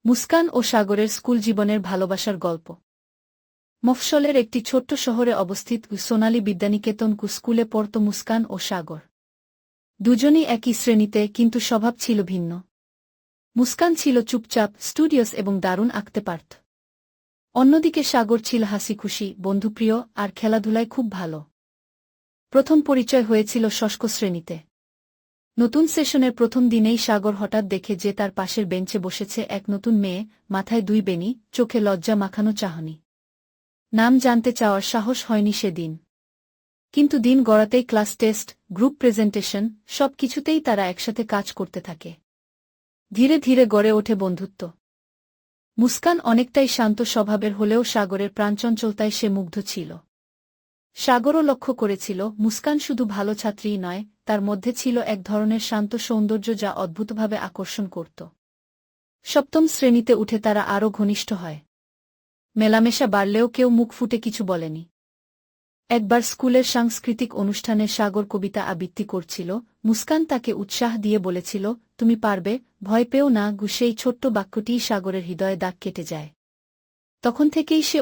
মুস্কান ও সাগরের স্কুল জীবনের ভালোবাসার গল্প। মফস্বলের একটি ছোট্ট শহরে অবস্থিত সোনালী বিদ্যানিকেতন স্কুলে পড়ত মুস্কান ও সাগর। দুজনই একই শ্রেণীতে, কিন্তু স্বভাব ছিল ভিন্ন। মুস্কান ছিল চুপচাপ, স্টুডিয়াস এবং দারুণ আঁকতে পারত। অন্যদিকে সাগর ছিল হাসিখুশি, বন্ধুপ্রিয় আর খেলাধুলায় খুব ভালো। প্রথম পরিচয় হয়েছিল ষষ্ঠ শ্রেণীতে। নতুন সেশনের প্রথম দিনেই সাগর হঠাৎ দেখে যে তার পাশের বেঞ্চে বসেছে এক নতুন মেয়ে, মাথায় দুই বেনি, চোখে লজ্জা মাখানো চাহনি। নাম জানতে চাওয়ার সাহস হয়নি সেদিন। কিন্তু দিন গড়াতেই ক্লাস টেস্ট, গ্রুপ প্রেজেন্টেশন, সব কিছুতেই তারা একসাথে কাজ করতে থাকে। ধীরে ধীরে গড়ে ওঠে বন্ধুত্ব। মুস্কান অনেকটাই শান্ত স্বভাবের হলেও সাগরের প্রাণচঞ্চলতায় সে মুগ্ধ ছিল। সাগরও লক্ষ্য করেছিল মুস্কান শুধু ভালো ছাত্রীই নয়, তার মধ্যে ছিল এক ধরনের শান্ত সৌন্দর্য যা অদ্ভুতভাবে আকর্ষণ করত। সপ্তম শ্রেণীতে উঠে তারা আরও ঘনিষ্ঠ হয়। মেলামেশা বাড়লেও কেউ মুখ ফুটে কিছু বলেনি। একবার স্কুলের সাংস্কৃতিক অনুষ্ঠানে সাগর কবিতা আবৃত্তি করছিল। মুস্কান তাকে উৎসাহ দিয়ে বলেছিল, তুমি পারবে, ভয় পেও না। সেই ছোট্ট বাক্যটিই সাগরের হৃদয়ে দাগ কেটে যায়। তখন থেকেই সে